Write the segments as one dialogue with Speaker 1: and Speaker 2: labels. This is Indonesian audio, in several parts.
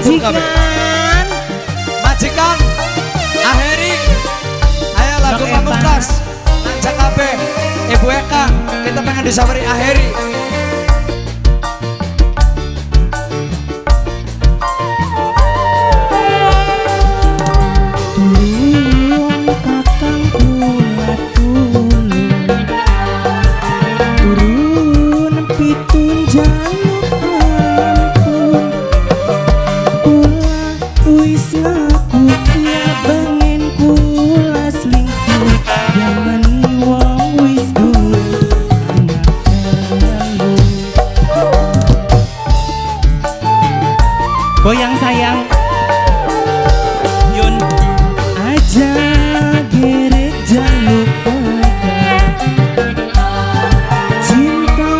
Speaker 1: majikan.
Speaker 2: Majikan Aheri. Ayo lagu Pamungkas. Ajak kabeh. Ibu Eka, kita pengen disabari Aheri.
Speaker 1: Goyang sayang Yun aja geret jaluk cinta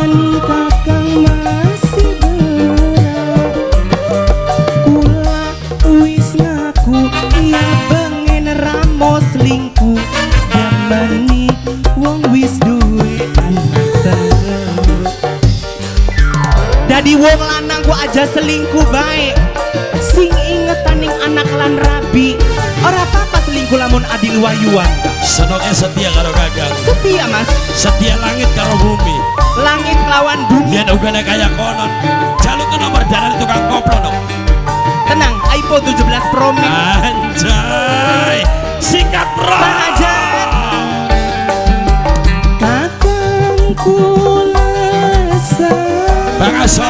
Speaker 1: ni kakang masih berat kula wis ngaku iya bengen ramos lingku jamani wong wis duwe anak dadi wong lanang ku aja selingkuh baik sing ingetan ning anak lan rabi ora apa-apa selingkuh lamun adil wayuan
Speaker 3: senoknya setia karo gagang
Speaker 1: setia mas
Speaker 3: setia langit karo bumi
Speaker 1: langit lawan bumi
Speaker 3: biar ugana kaya konon jaluk ke nomor dalan tukang koplo dong
Speaker 1: tenang iPhone 17 Pro Max
Speaker 3: anjay sikat bro
Speaker 1: aja kakang kulasa
Speaker 3: Bang Aso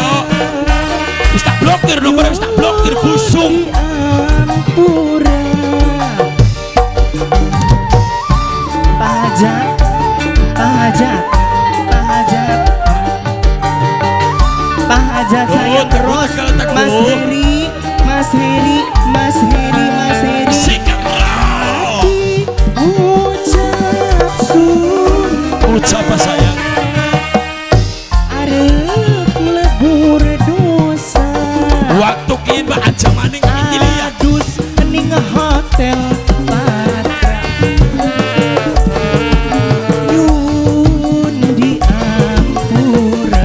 Speaker 3: wis tak blokir nomor wis tak blokir busung
Speaker 1: ampura pajak pajak pajak pajak saya terus Mas Heri Mas Heri Mas Heri Mas Heri
Speaker 3: sikat bro
Speaker 1: ucap
Speaker 3: ucap apa sayang waktu kita aja maning ini lihat
Speaker 1: adus kening hotel Patra Yun di Ampura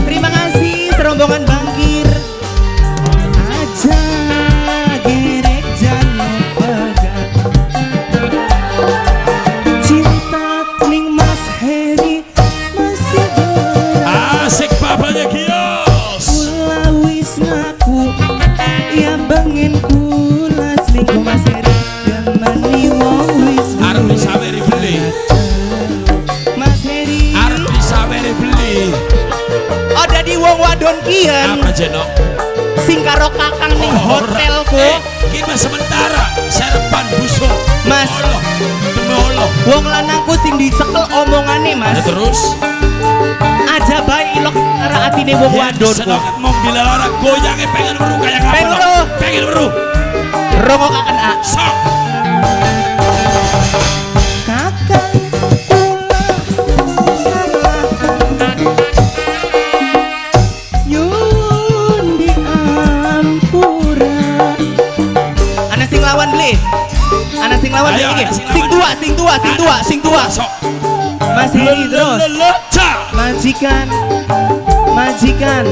Speaker 1: terima kasih serombongan bangkir aja gerek jangan pegang cinta ning Mas Heri masih berat
Speaker 3: asik babanya kios
Speaker 1: wis ngaku ya bengen kula selingkuh Mas Heri gamani wong wis
Speaker 3: arep disaweri beli
Speaker 1: Mas Heri
Speaker 3: arep disaweri beli
Speaker 1: oh dadi wong wadon kian
Speaker 3: apa jenok
Speaker 1: sing karo kakang ning hotelku
Speaker 3: kita sementara serban busuk
Speaker 1: Mas
Speaker 3: Allah demi Allah
Speaker 1: wong lanangku sing dicekel omongane Mas
Speaker 3: ya terus
Speaker 1: aja bae ilok karo atine wong wadon
Speaker 3: senoket mong dilarang goyangnya pengen weruh kayak apa
Speaker 1: pengen weruh
Speaker 3: pengen weruh
Speaker 1: rongok akan a
Speaker 3: sok
Speaker 1: kakang kula salah yun di Ampura ana sing lawan beli ana sing lawan
Speaker 3: ayo,
Speaker 1: iki
Speaker 3: sing
Speaker 1: sing tua
Speaker 3: sok
Speaker 1: Mas Heri terus majikan majikan